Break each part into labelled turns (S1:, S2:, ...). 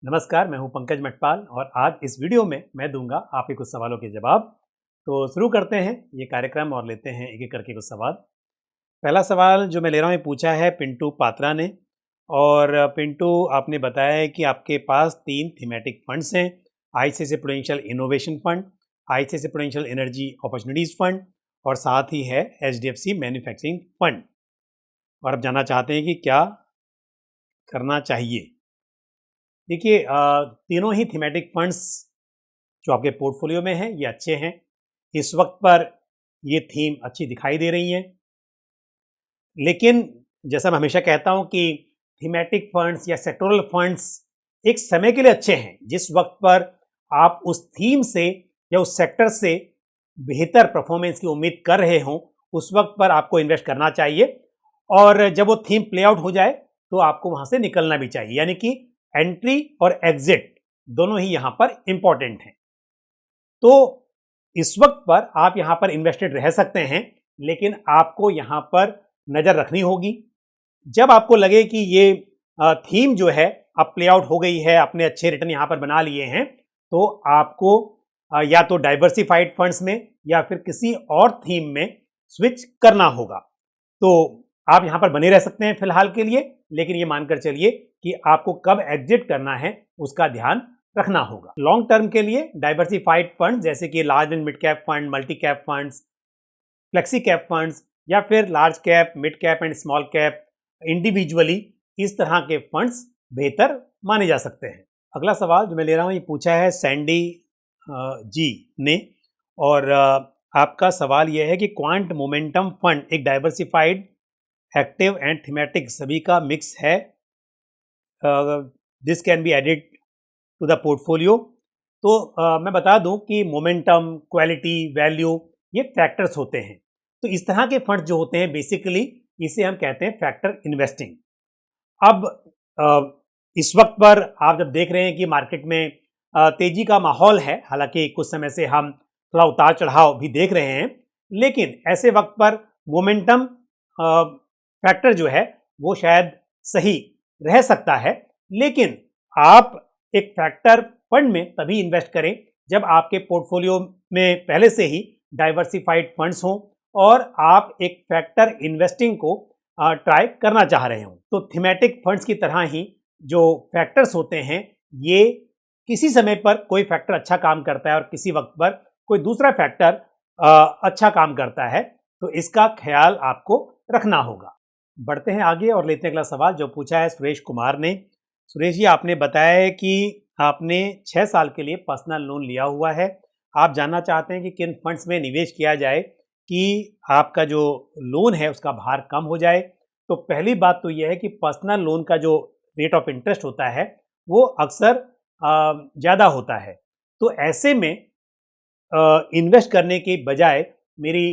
S1: नमस्कार, मैं हूं पंकज मटपाल और आज इस वीडियो में मैं दूंगा आपके कुछ सवालों के जवाब। तो शुरू करते हैं ये कार्यक्रम और लेते हैं एक एक करके कुछ सवाल। पहला सवाल जो मैं ले रहा हूं ये पूछा है पिंटू पात्रा ने। और पिंटू आपने बताया है कि आपके पास 3 थीमेटिक फंड्स हैं। ICICI prudential innovation fund, ICICI prudential energy opportunities fund और साथ ही है एचडीएफसी मैन्युफैक्चरिंग फंड। और आप जानना चाहते हैं कि क्या करना चाहिए। देखिए, तीनों ही थीमेटिक फंड्स जो आपके पोर्टफोलियो में हैं ये अच्छे हैं। इस वक्त पर ये थीम अच्छी दिखाई दे रही हैं। लेकिन जैसा मैं हमेशा कहता हूं कि थीमेटिक फंड्स या सेक्टोरल फंड्स एक समय के लिए अच्छे हैं। जिस वक्त पर आप उस थीम से या उस सेक्टर से बेहतर परफॉर्मेंस की उम्मीद कर रहे हों, उस वक्त पर आपको इन्वेस्ट करना चाहिए। और जब वो थीम प्ले आउट हो जाए तो आपको वहां से निकलना भी चाहिए। यानी कि एंट्री और एग्जिट दोनों ही यहां पर इंपॉर्टेंट हैं। तो इस वक्त पर आप यहां पर इन्वेस्टेड रह सकते हैं, लेकिन आपको यहां पर नजर रखनी होगी। जब आपको लगे कि ये थीम जो है अब प्ले आउट हो गई है, अपने अच्छे रिटर्न यहां पर बना लिए हैं, तो आपको या तो डाइवर्सिफाइड फंड्स में या फिर किसी और थीम में स्विच करना होगा। तो आप यहां पर बने रह सकते हैं फिलहाल के लिए, लेकिन ये मानकर चलिए कि आपको कब एग्जिट करना है उसका ध्यान रखना होगा। लॉन्ग टर्म के लिए डाइवर्सिफाइड फंड जैसे कि large and mid cap fund, multi cap funds, flexi cap funds या फिर large cap, mid cap and small cap individually, इस तरह के फंड्स बेहतर माने जा सकते हैं। अगला सवाल जो मैं ले रहा हूं ये पूछा है सैंडी जी ने। और आपका सवाल यह है कि क्वांट मोमेंटम फंड एक डाइवर्सिफाइड, एक्टिव एंड थीमेटिक सभी का मिक्स है। This can be added to the portfolio. तो मैं बता दूं कि मोमेंटम, क्वालिटी, वैल्यू ये फैक्टर्स होते हैं। तो इस तरह के फंड जो होते हैं बेसिकली इसे हम कहते हैं फैक्टर इन्वेस्टिंग। अब इस वक्त पर आप जब देख रहे हैं कि मार्केट में तेजी का माहौल है, हालांकि कुछ समय से हम थोड़ा उतार चढ़ाव भी देख रहे हैं, लेकिन ऐसे वक्त पर मोमेंटम फैक्टर जो है वो शायद सही रह सकता है। लेकिन आप एक फैक्टर फंड में तभी इन्वेस्ट करें जब आपके पोर्टफोलियो में पहले से ही डाइवर्सिफाइड फंड्स हों और आप एक फैक्टर इन्वेस्टिंग को ट्राई करना चाह रहे हों। तो थीमेटिक फंड्स की तरह ही जो फैक्टर्स होते हैं, ये किसी समय पर कोई फैक्टर अच्छा काम करता है और किसी वक्त पर कोई दूसरा फैक्टर अच्छा काम करता है। तो इसका ख्याल आपको रखना होगा। बढ़ते हैं आगे और लेते हैं अगला सवाल जो पूछा है सुरेश कुमार ने। सुरेश जी, आपने बताया है कि आपने 6 साल के लिए पर्सनल लोन लिया हुआ है। आप जानना चाहते हैं कि किन फंड्स में निवेश किया जाए कि आपका जो लोन है उसका भार कम हो जाए। तो पहली बात तो यह है कि पर्सनल लोन का जो रेट ऑफ इंटरेस्ट होता है वो अक्सर ज़्यादा होता है। तो ऐसे में इन्वेस्ट करने के बजाय मेरी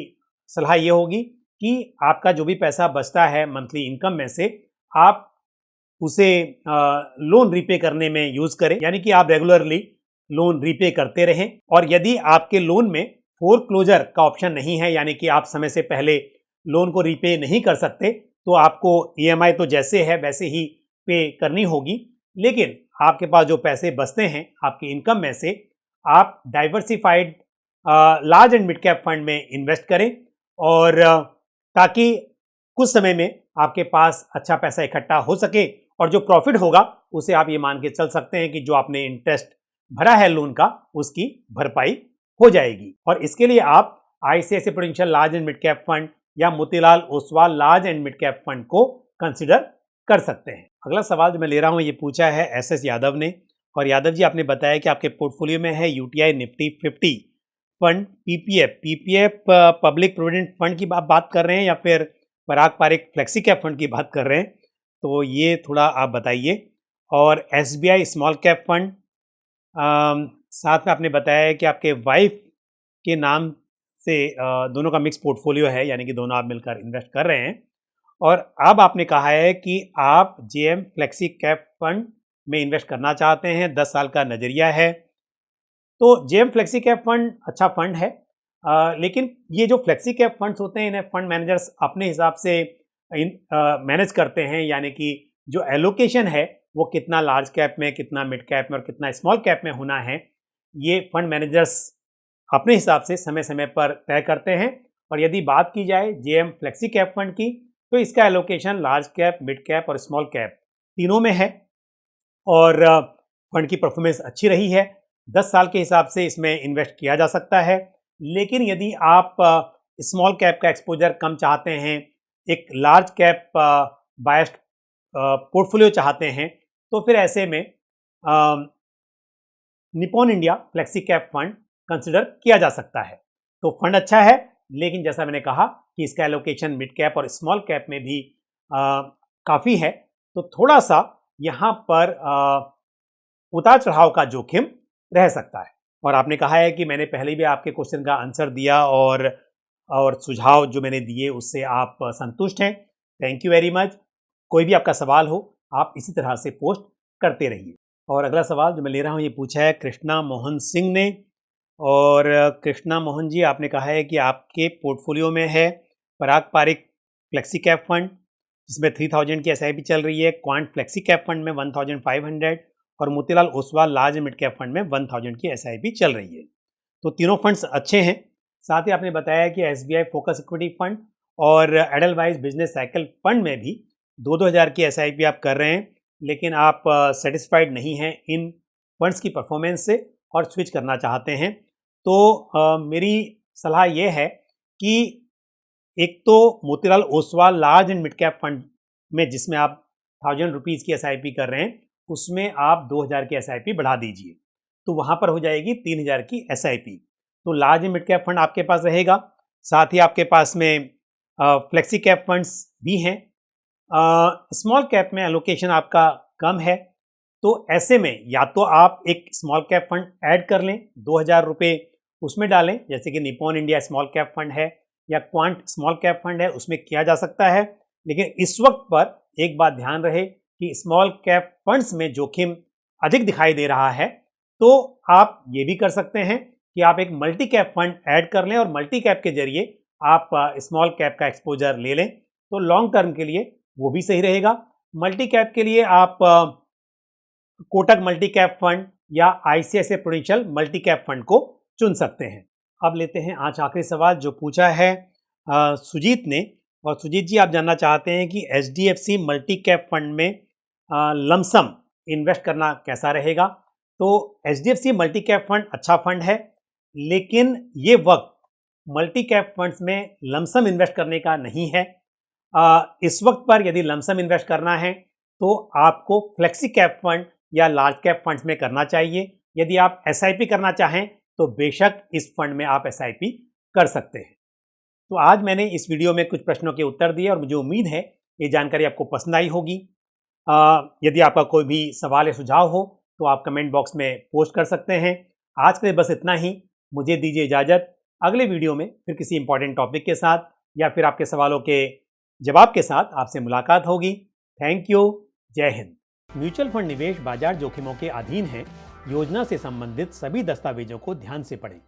S1: सलाह ये होगी कि आपका जो भी पैसा बचता है मंथली इनकम में से, आप उसे लोन रीपे करने में यूज करें। यानी कि आप रेगुलरली लोन रीपे करते रहें। और यदि आपके लोन में फोरक्लोजर का ऑप्शन नहीं है, यानी कि आप समय से पहले लोन को रीपे नहीं कर सकते, तो आपको ईएमआई तो जैसे है वैसे ही पे करनी होगी। लेकिन आपके पास जो पैसे बचते हैं आपकी इनकम में से, आप diversified large and mid cap fund में इन्वेस्ट करें और ताकि कुछ समय में आपके पास अच्छा पैसा इकट्ठा हो सके और जो प्रॉफिट होगा उसे आप ये मान के चल सकते हैं कि जो आपने इंटरेस्ट भरा है लोन का उसकी भरपाई हो जाएगी। और इसके लिए आप ICICI Prudential large and mid cap fund या Motilal Oswal large and mid cap fund को कंसिडर कर सकते हैं। अगला सवाल जो मैं ले रहा हूं ये पूछा है एसएस यादव ने। और यादव जी, आपने बताया कि आपके पोर्टफोलियो में है UTI Nifty 50 fund, PPF public provident fund की बात कर रहे हैं या फिर पराग पारिक फ्लेक्सी कैप फंड की बात कर रहे हैं, तो ये थोड़ा आप बताइए। और एसबीआई स्मॉल कैप फंड, साथ में आपने बताया कि आपके वाइफ के नाम से दोनों का मिक्स पोर्टफोलियो है, यानी कि दोनों आप मिलकर इन्वेस्ट कर रहे हैं। और अब आपने कहा है कि आप जेएम फ्लेक्सी कैप फंड में इन्वेस्ट करना चाहते हैं, 10 साल का नजरिया है। तो जेएम फ्लेक्सी कैप फंड अच्छा फंड है, लेकिन ये जो फ्लेक्सी कैप फंड्स होते हैं इन्हें फंड मैनेजर्स अपने हिसाब से मैनेज करते हैं। यानी कि जो एलोकेशन है वो कितना लार्ज कैप में, कितना मिड कैप में और कितना स्मॉल कैप में होना है, ये फंड मैनेजर्स अपने हिसाब से समय समय पर तय करते हैं। और यदि बात की जाए जेएम फ्लेक्सी कैप फंड की, तो इसका allocation large cap, mid cap और स्मॉल कैप तीनों में है और फंड की परफॉर्मेंस अच्छी रही है। 10 साल के हिसाब से इसमें इन्वेस्ट किया जा सकता है। लेकिन यदि आप स्मॉल कैप का एक्सपोजर कम चाहते हैं, एक लार्ज कैप बायस्ड पोर्टफोलियो चाहते हैं, तो फिर ऐसे में Nippon India flexi cap fund consider किया जा सकता है। तो फंड अच्छा है, लेकिन जैसा मैंने कहा कि इसका एलोकेशन मिड कैप और स्मॉल कैप में भी काफ़ी है, तो थोड़ा सा यहाँ पर उतार चढ़ाव का जोखिम रह सकता है। और आपने कहा है कि मैंने पहले भी आपके क्वेश्चन का आंसर दिया और सुझाव जो मैंने दिए उससे आप संतुष्ट हैं। Thank you very much. कोई भी आपका सवाल हो आप इसी तरह से पोस्ट करते रहिए। और अगला सवाल जो मैं ले रहा हूँ ये पूछा है कृष्णा मोहन सिंह ने। और कृष्णा मोहन जी, आपने कहा है कि आपके पोर्टफोलियो में है पराग पारिक फ्लेक्सी कैप फंड जिसमें 3000 की एसआईपी चल रही है, क्वांट फ्लेक्सी कैप फंड में 1500 और Motilal Oswal large mid cap fund में 1000 की एसआईपी चल रही है। तो तीनों फंड्स अच्छे हैं। साथ ही आपने बताया कि एसबीआई फोकस इक्विटी फंड और एडलवाइज बिजनेस साइकिल फंड में भी 2000 की एसआईपी आप कर रहे हैं, लेकिन आप सेटिस्फाइड नहीं हैं इन फंड्स की परफॉर्मेंस से और स्विच करना चाहते हैं। तो मेरी सलाह ये है कि एक तो Motilal Oswal large and mid cap fund में जिसमें आप 1000 रुपीज़ की एसआईपी कर रहे हैं, उसमें आप 2000 की एसआईपी बढ़ा दीजिए, तो वहाँ पर हो जाएगी 3000 की एसआईपी। तो large and mid cap fund आपके पास रहेगा। साथ ही आपके पास में फ्लेक्सी कैप फंड्स भी हैं। स्मॉल कैप में एलोकेशन आपका कम है, तो ऐसे में या तो आप एक स्मॉल कैप फंड ऐड कर लें, 2000 रुपये उसमें डालें, जैसे कि Nippon India small cap fund है या क्वांट स्मॉल कैप फंड है, उसमें किया जा सकता है। लेकिन इस वक्त पर एक बात ध्यान रहे कि स्मॉल कैप फंड्स में जोखिम अधिक दिखाई दे रहा है, तो आप ये भी कर सकते हैं कि आप एक मल्टी कैप फंड ऐड कर लें और मल्टी कैप के जरिए आप स्मॉल कैप का एक्सपोजर ले लें, तो लॉन्ग टर्म के लिए वो भी सही रहेगा। मल्टी कैप के लिए आप कोटक मल्टी कैप फंड या ICICI prudential multi cap fund को चुन सकते हैं। अब लेते हैं आज आखिरी सवाल जो पूछा है सुजीत ने। और सुजीत जी, आप जानना चाहते हैं कि एचडीएफसी मल्टी कैप फंड में लमसम इन्वेस्ट करना कैसा रहेगा। तो एचडीएफसी मल्टी कैप फंड अच्छा फंड है, लेकिन ये वक्त मल्टी कैप फंड्स में लमसम इन्वेस्ट करने का नहीं है। इस वक्त पर यदि लमसम इन्वेस्ट करना है तो आपको फ्लेक्सी कैप फंड या लार्ज कैप फंड्स में करना चाहिए। यदि आप एसआईपी करना चाहें तो बेशक इस फंड में आप एसआईपी कर सकते हैं। तो आज मैंने इस वीडियो में कुछ प्रश्नों के उत्तर दिए और मुझे उम्मीद है ये जानकारी आपको पसंद आई होगी। यदि आपका कोई भी सवाल या सुझाव हो तो आप कमेंट बॉक्स में पोस्ट कर सकते हैं। आज के लिए बस इतना ही। मुझे दीजिए इजाज़त। अगले वीडियो में फिर किसी इंपॉर्टेंट टॉपिक के साथ या फिर आपके सवालों के जवाब के साथ आपसे मुलाकात होगी। Thank you. जय हिंद। म्यूचुअल फंड निवेश बाजार जोखिमों के अधीन है। योजना से संबंधित सभी दस्तावेजों को ध्यान से पढ़ें।